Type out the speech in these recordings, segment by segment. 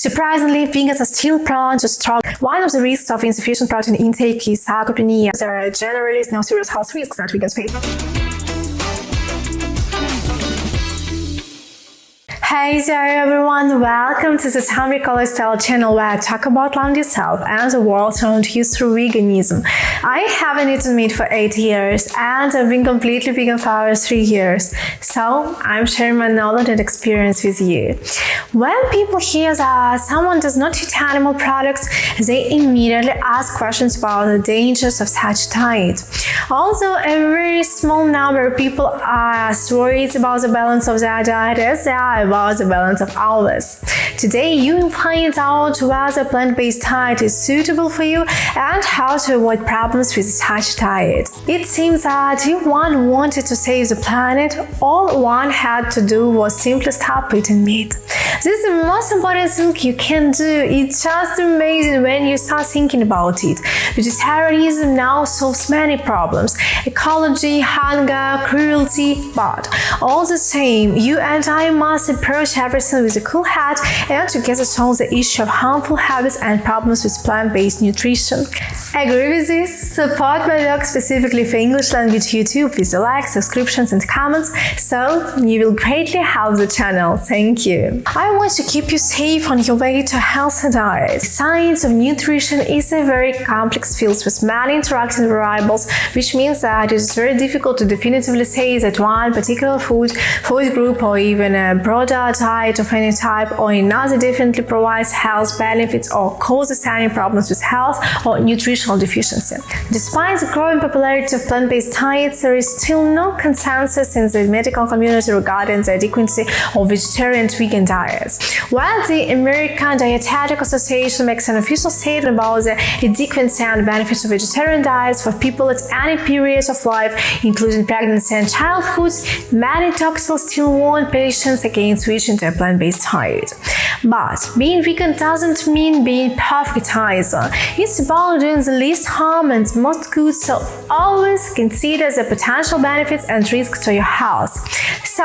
Surprisingly, vegans are still prone to struggle. One of the risks of insufficient protein intake is sarcopenia. There are generally no serious health risks that vegans face. Hey there everyone, welcome to the Tamrikolifestyle channel where I talk about land yourself and the world around you through veganism. I haven't eaten meat for 8 years and I've been completely vegan for over 3 years, so I'm sharing my knowledge and experience with you. When people hear that someone does not eat animal products, they immediately ask questions about the dangers of such diet. Although a very small number of people are worried about the balance of their diet as they are about the balance of ours. Today you will find out whether plant-based diet is suitable for you and how to avoid problems with such diet. It seems that if one wanted to save the planet, all one had to do was simply stop eating meat. This is the most important thing you can do. It's just amazing when you start thinking about it. Vegetarianism now solves many problems: ecology, hunger, cruelty, but all the same, you and I must approach everything with a cool head and together solve the issue of harmful habits and problems with plant-based nutrition. Agree with this? Support my work specifically for English language YouTube with the likes, subscriptions and comments, so you will greatly help the channel. Thank you. I want to keep you safe on your way to a healthy diet. The science of nutrition is a very complex field with many interacting variables, which means that it is very difficult to definitively say that one particular food group or even a broader diet of any type or another definitely provides health benefits or causes any problems with health or nutritional deficiency. Despite the growing popularity of plant-based diets, there is still no consensus in the medical community regarding the adequacy of vegetarian and vegan diets. While the American Dietetic Association makes an official statement about the adequacy and benefits of vegetarian diets for people at any period of life, including pregnancy and childhood, many doctors still warn patients against switching to a plant-based diet. But being vegan doesn't mean being perfect either. It's about doing the least harm and most good, so always consider the potential benefits and risks to your health. So,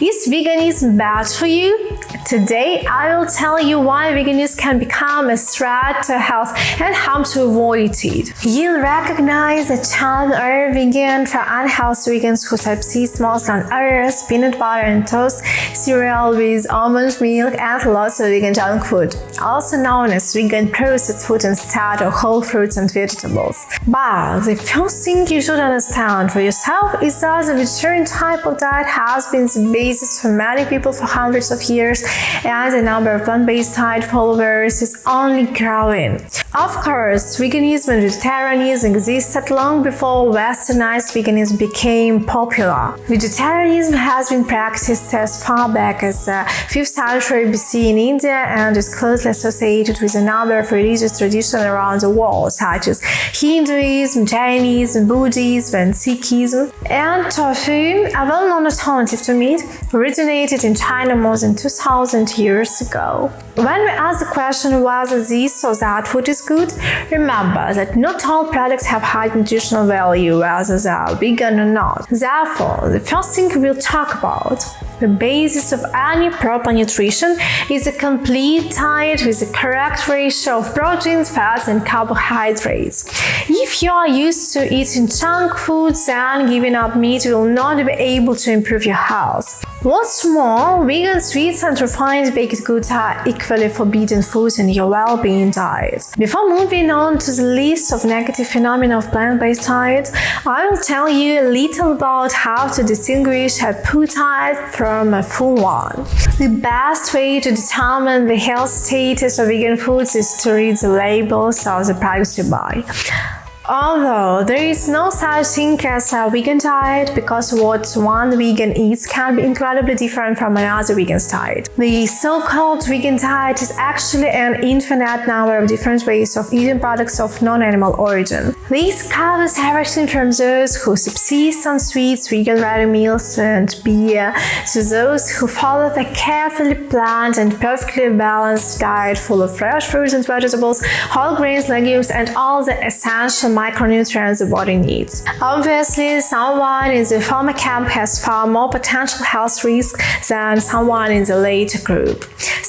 is veganism bad for you? Today, I will tell you why veganism can become a threat to health and how to avoid it. You'll recognize the term vegan for unhealthy vegans who subsist mostly on oats, peanut butter and toast, cereal with almond milk, and lots of vegan junk food, also known as vegan processed food instead of whole fruits and vegetables. But the first thing you should understand for yourself is that the vegetarian type of diet has been the basis for many people for hundreds of years, and the number of plant-based diet followers is only growing. Of course, veganism and vegetarianism existed long before westernized veganism became popular. Vegetarianism has been practiced as far back as the 5th century BC in India and is closely associated with a number of religious traditions around the world, such as Hinduism, Jainism, Buddhism, and Sikhism. And tofu, a well-known alternative to meat, originated in China more than 2,000 years ago. When we ask the question whether this or that food is good, remember that not all products have high nutritional value, whether they are vegan or not. Therefore, the first thing we'll talk about, the basis of any proper nutrition, is a complete diet with the correct ratio of proteins, fats, and carbohydrates. If you are used to eating junk foods, then giving up meat will not be able to improve your health. What's more, vegan sweets and refined baked goods are equally forbidden foods in your well-being diet. Before moving on to the list of negative phenomena of plant-based diet, I will tell you a little about how to distinguish a poor diet from a full one. The best way to determine the health status of vegan foods is to read the labels of the products you buy. Although there is no such thing as a vegan diet, because what one vegan eats can be incredibly different from another vegan's diet. The so-called vegan diet is actually an infinite number of different ways of eating products of non-animal origin. This covers everything from those who subsist on sweets, vegan ready meals and beer, to those who follow a carefully planned and perfectly balanced diet full of fresh fruits and vegetables, whole grains, legumes, and all the essential micronutrients the body needs. Obviously, someone in the former camp has far more potential health risks than someone in the later group.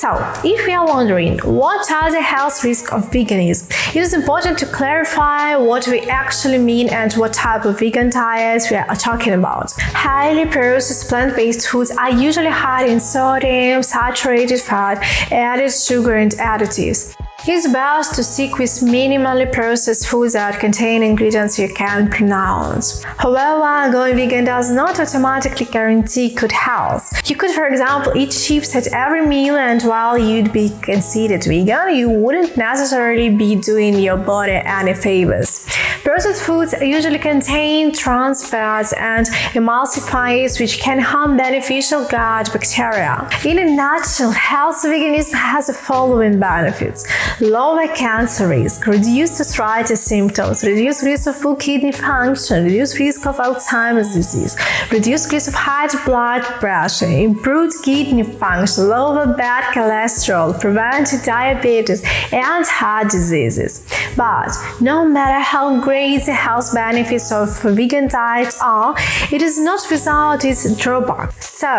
So, if we are wondering what are the health risks of veganism, it is important to clarify what we actually mean and what type of vegan diets we are talking about. Highly processed plant-based foods are usually high in sodium, saturated fat, added sugar, and additives. It's best to stick with minimally processed foods that contain ingredients you can pronounce. However, going vegan does not automatically guarantee good health. You could, for example, eat chips at every meal, and while you'd be considered vegan, you wouldn't necessarily be doing your body any favors. Processed foods usually contain trans fats and emulsifiers which can harm beneficial gut bacteria. In a nutshell, healthy veganism has the following benefits: lower cancer risk, reduced arthritis symptoms, reduced risk of poor kidney function, reduced risk of Alzheimer's disease, reduced risk of high blood pressure, improved kidney function, lower bad cholesterol, prevented diabetes and heart diseases. But no matter how great the health benefits of a vegan diet are, it is not without its drawbacks. So,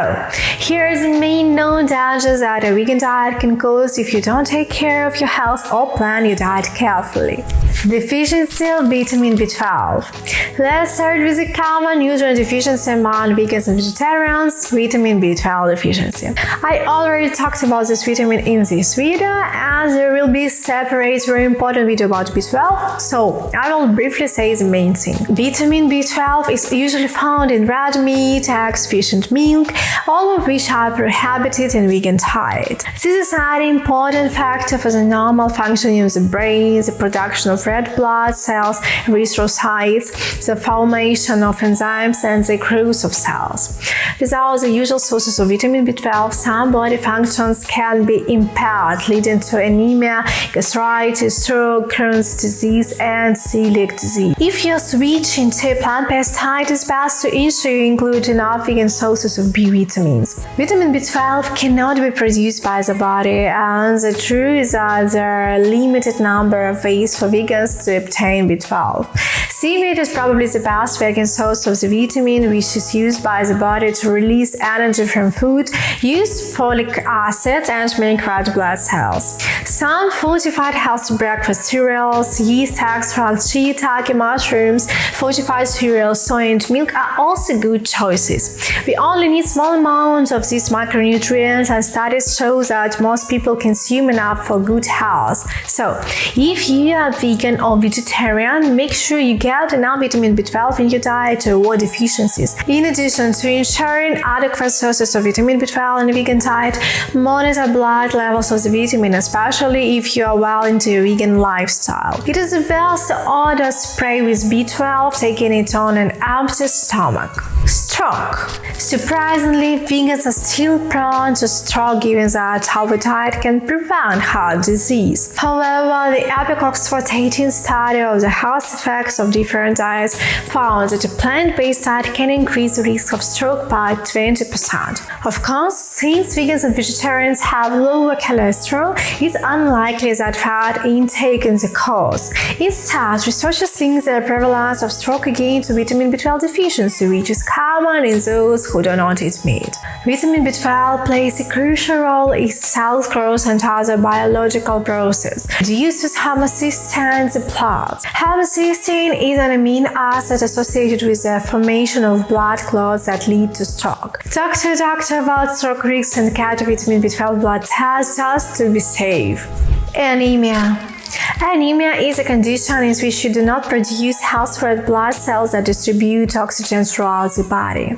here are the main known dangers that a vegan diet can cause if you don't take care of your health or plan your diet carefully. Deficiency of vitamin B12. Let's start with a common nutrient deficiency among vegans and vegetarians: vitamin B12 deficiency. I already talked about this vitamin in this video, and there will be a separate very important video about B12, so I will briefly say the main thing. Vitamin B12 is usually found in red meat, eggs, fish and milk, all of which are prohibited in vegan diet. This is an important factor for the normal functioning of the brain, the production of red blood cells, erythrocytes, the formation of enzymes, and the growth of cells. Without the usual sources of vitamin B12, some body functions can be impaired, leading to anemia, gastritis, stroke, Crohn's disease, and celiac disease. If you're switching to a plant-based diet, it's best to ensure you include enough vegan sources of B vitamins. Vitamin B12 cannot be produced by the body, and the truth is that there are a limited number of ways for vegans to obtain B12. Seaweed is probably the best vegan source of the vitamin, which is used by the body to release energy from food, use folic acid, and make red blood cells. Some fortified healthy breakfast cereals, yeast extract, shiitake mushrooms, fortified cereals, soy and milk are also good choices. We only need small amounts of these micronutrients, and studies show that most people consume enough for good health. So, if you are vegan or vegetarian, make sure you get enough vitamin B12 in your diet to avoid deficiencies. In addition to ensuring adequate sources of vitamin B12 in a vegan diet, monitor blood levels of the vitamin, especially if you are well into a vegan lifestyle. It is the best to order spray with B12, taking it on an empty stomach. Stroke. Surprisingly, vegans are still prone to stroke, given that our diet can prevent heart disease. However, the Epic Oxford 18 study of the health effects of different diets found that a plant-based diet can increase the risk of stroke by 20%. Of course, since vegans and vegetarians have lower cholesterol, it's unlikely that fat intake is the cause. Instead, researchers think the prevalence of stroke again to vitamin B12 deficiency, which is common in those who do not eat meat. Vitamin B12 plays a crucial role in cell growth and other biological processes. It uses homocysteine in the blood. Homocysteine is an amino acid associated with the formation of blood clots that lead to stroke. Doctor about stroke risks and get vitamin B12 blood tests just to be safe. Anemia. Anemia is a condition in which you do not produce healthy red blood cells that distribute oxygen throughout the body.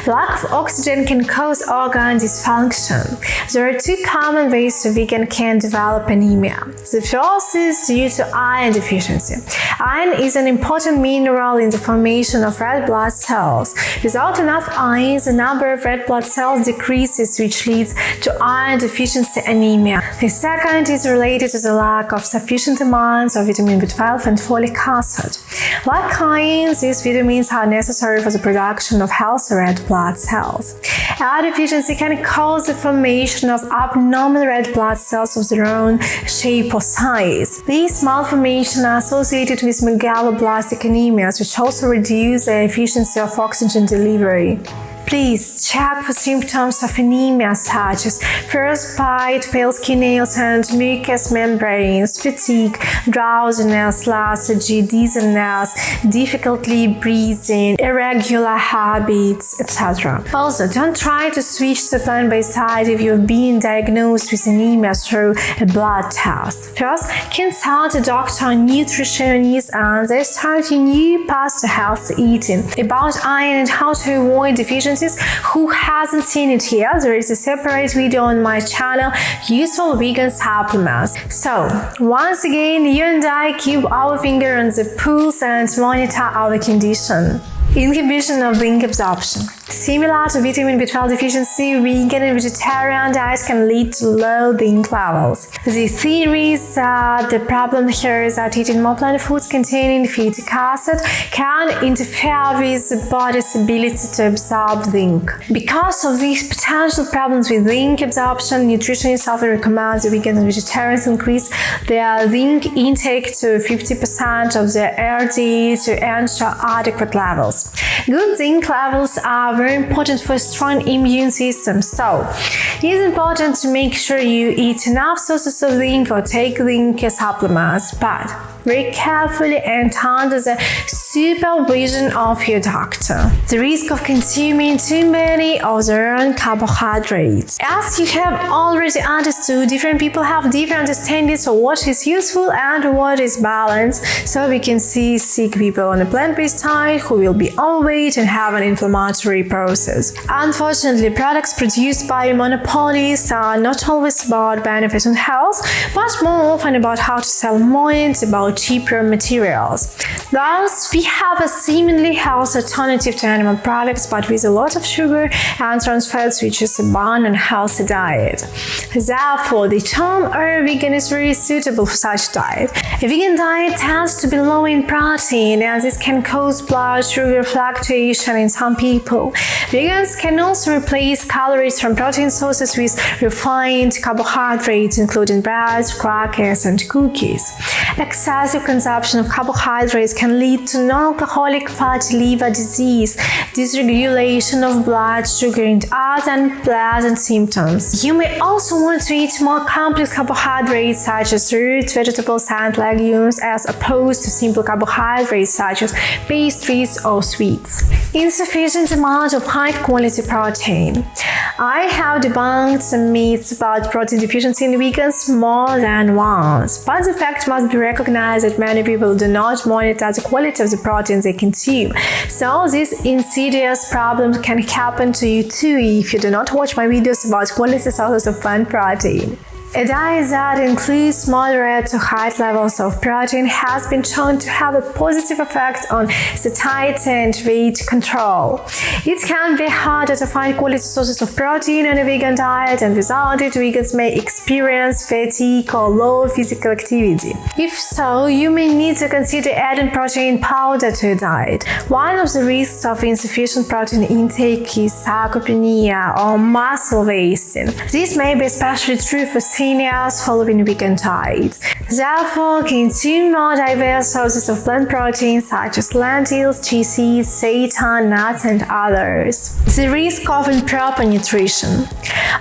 Lack of oxygen can cause organ dysfunction. There are two common ways a vegan can develop anemia. The first is due to iron deficiency. Iron is an important mineral in the formation of red blood cells. Without enough iron, the number of red blood cells decreases, which leads to iron deficiency anemia. The second is related to the lack of sufficient sufficient amounts of vitamin B12 and folic acid. Like iron, these vitamins are necessary for the production of healthy red blood cells. A deficiency can cause the formation of abnormal red blood cells of their own shape or size. These malformations are associated with megaloblastic anemias, which also reduce the efficiency of oxygen delivery. Please check for symptoms of anemia such as frostbite, pale skin, nails and mucous membranes, fatigue, drowsiness, lethargy, dizziness, difficulty breathing, irregular habits, etc. Also, don't try to switch to plant-based diet if you've been diagnosed with anemia through a blood test. First, consult a doctor or nutritionist and they start your new path to healthy eating. About iron and how to avoid deficiencies, who hasn't seen it here, there is a separate video on my channel, Useful Vegan Supplements. So, once again, you and I keep our finger on the pulse and monitor our condition. Inhibition of zinc absorption. Similar to vitamin B12 deficiency, vegan and vegetarian diets can lead to low zinc levels. The theory is that the problem here is that eating more plant foods containing phytic acid can interfere with the body's ability to absorb zinc. Because of these potential problems with zinc absorption, nutritionists often recommend the vegan and vegetarians increase their zinc intake to 50% of their RDA to ensure adequate levels. Good zinc levels are very important for a strong immune system, so it's important to make sure you eat enough sources of zinc or take zinc supplements, but very carefully and under the supervision of your doctor. The risk of consuming too many of the wrong carbohydrates. As you have already understood, different people have different understandings of what is useful and what is balanced, so we can see sick people on a plant-based diet who will be overweight and have an inflammatory process. Unfortunately, products produced by monopolies are not always about benefit and health, but more often about how to sell more and about cheaper materials. Thus, we have a seemingly healthy alternative to animal products, but with a lot of sugar and trans fats, which is a unhealthy diet. Therefore, the term vegan is very suitable for such diet. A vegan diet tends to be low in protein, and this can cause blood sugar fluctuation in some people. Vegans can also replace calories from protein sources with refined carbohydrates, including breads, crackers, and cookies. Excessive consumption of carbohydrates can lead to non-alcoholic fatty liver disease, dysregulation of blood sugar, and other unpleasant symptoms. You may also want to eat more complex carbohydrates such as fruits, vegetables, and legumes, as opposed to simple carbohydrates such as pastries or sweets. Insufficient amount of high-quality protein. I have debunked some myths about protein deficiency in vegans more than once, but the fact must be recognized that many people do not monitor the quality of the proteins they consume. So this insidious problem can happen to you too if you do not watch my videos about quality sources of plant protein. A diet that includes moderate to high levels of protein has been shown to have a positive effect on satiety and weight control. It can be harder to find quality sources of protein on a vegan diet, and without it, vegans may experience fatigue or low physical activity. If so, you may need to consider adding protein powder to your diet. One of the risks of insufficient protein intake is sarcopenia or muscle wasting. This may be especially true for seniors following a vegan diet. Therefore, consume more diverse sources of plant protein such as lentils, chia seeds, seitan, nuts, and others. The risk of improper nutrition.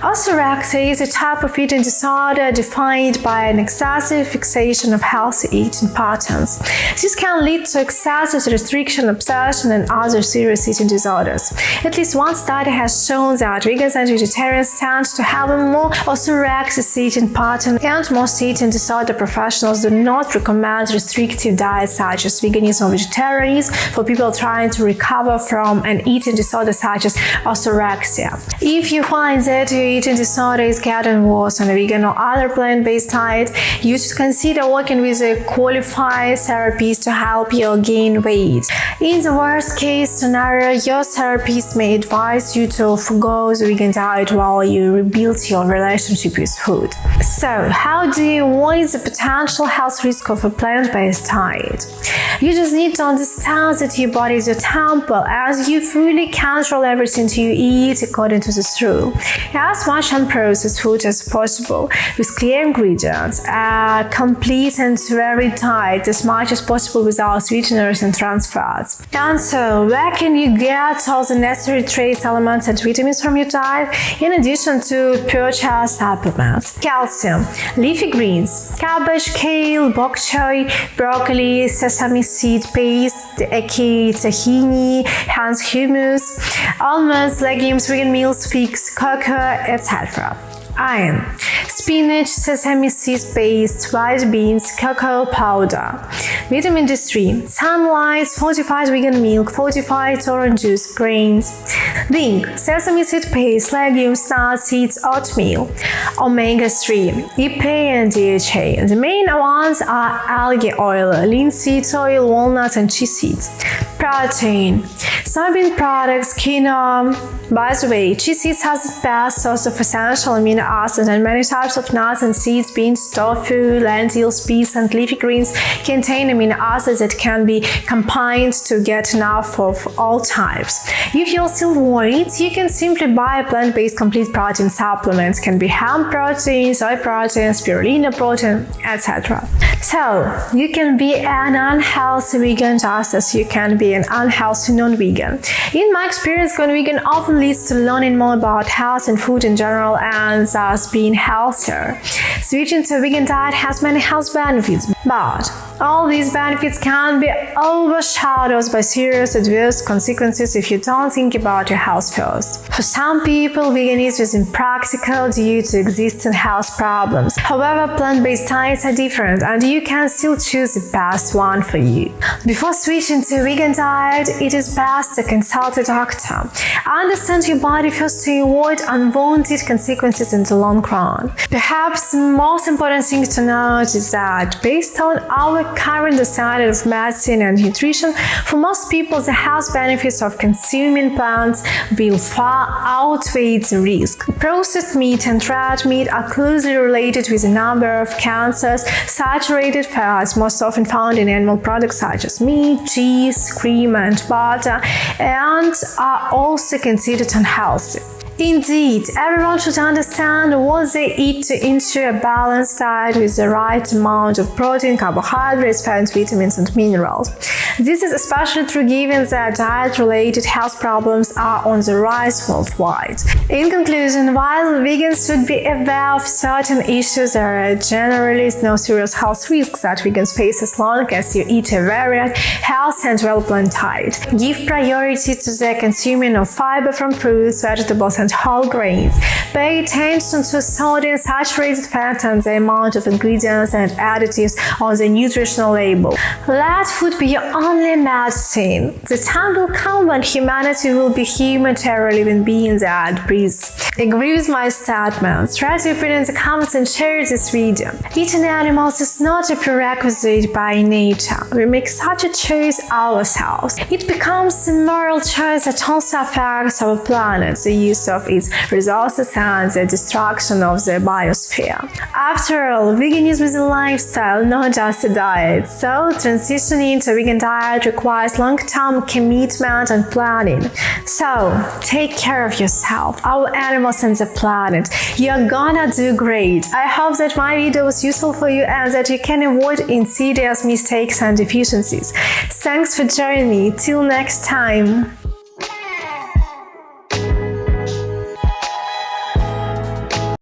Orthorexia is a type of eating disorder defined by an excessive fixation of healthy eating patterns. This can lead to excessive restriction, obsession, and other serious eating disorders. At least one study has shown that vegans and vegetarians tend to have a more orthorexic eating pattern, and most eating disorder professionals do not recommend restrictive diets such as veganism or vegetarianism for people trying to recover from an eating disorder such as orthorexia. If you find that your eating disorder is getting worse on a vegan or other plant-based diet, you should consider working with a qualified therapist to help you gain weight. In the worst case scenario, your therapist may advise you to forgo the vegan diet while you rebuild your relationship with food. So, how do you avoid the potential health risk of a plant-based diet? You just need to understand that your body is your temple, as you fully control everything you eat according to this rule. As much unprocessed food as possible, with clear ingredients, complete and varied diet as much as possible without sweeteners and trans fats. And so, where can you get all the necessary trace elements and vitamins from your diet, in addition to purchased supplements? Calcium, leafy greens, cabbage, kale, bok choy, broccoli, sesame seed paste, tahini, hence hummus, almonds, legumes, vegan meals, figs, cocoa, etc. Iron, spinach, sesame seed paste, white beans, cocoa powder. Vitamin D3, sunlight, fortified vegan milk, fortified orange juice, grains. Zinc, sesame seed paste, legumes, nuts, seeds, oatmeal. Omega-3, EPA and DHA. The main ones are algae oil, linseed oil, walnuts, and chia seeds. Protein, soybean products, quinoa. By the way, chia seeds has the best source of essential amino acids, and many types of nuts and seeds, beans, tofu, lentils, peas, and leafy greens contain amino acids that can be combined to get enough of all types. If you're still worried, you can simply buy a plant-based complete protein supplements. Can be hemp protein, soy protein, spirulina protein, etc. So, you can be an unhealthy vegan just as you can be an unhealthy non-vegan. In my experience, going vegan often leads to learning more about health and food in general, and thus being healthier. Switching to a vegan diet has many health benefits, but all these benefits can be overshadowed by serious adverse consequences if you don't think about your health first. For some people, veganism is impractical due to existing health problems. However, plant-based diets are different, and you can still choose the best one for you. Before switching to a vegan diet, it is best to consult a doctor. Understand your body first to avoid unwanted consequences in the long run. Perhaps the most important thing to note is that, based on our current understanding of medicine and nutrition, for most people the health benefits of consuming plants will far outweigh the risk. Processed meat and red meat are closely related with a number of cancers. Saturated fats, most often found in animal products such as meat, cheese, cream, and butter, and are also considered unhealthy. Indeed, everyone should understand what they eat to ensure a balanced diet with the right amount of protein, carbohydrates, fats, vitamins, and minerals. This is especially true given that diet-related health problems are on the rise worldwide. In conclusion, while vegans should be aware of certain issues, there are generally no serious health risks that vegans face as long as you eat a varied, healthy, and well-planned diet. Give priority to the consuming of fiber from fruits, vegetables, and whole grains. Pay attention to sodium, saturated fat, and the amount of ingredients and additives on the nutritional label. Let food be your only medicine. The time will come when humanity will be humanitarian living beings that breathe. Agree with my statements. Write your opinion in the comments and share this video. Eating animals is not a prerequisite by nature. We make such a choice ourselves. It becomes a moral choice that also affects our planet, the use of its resources, and the destruction of the biosphere. After all, veganism is a lifestyle, not just a diet. So, transitioning to a vegan diet requires long-term commitment and planning. So, take care of yourself, our animals, and the planet. You're gonna do great. I hope that my video was useful for you and that you can avoid insidious mistakes and deficiencies. Thanks for joining me. Till next time.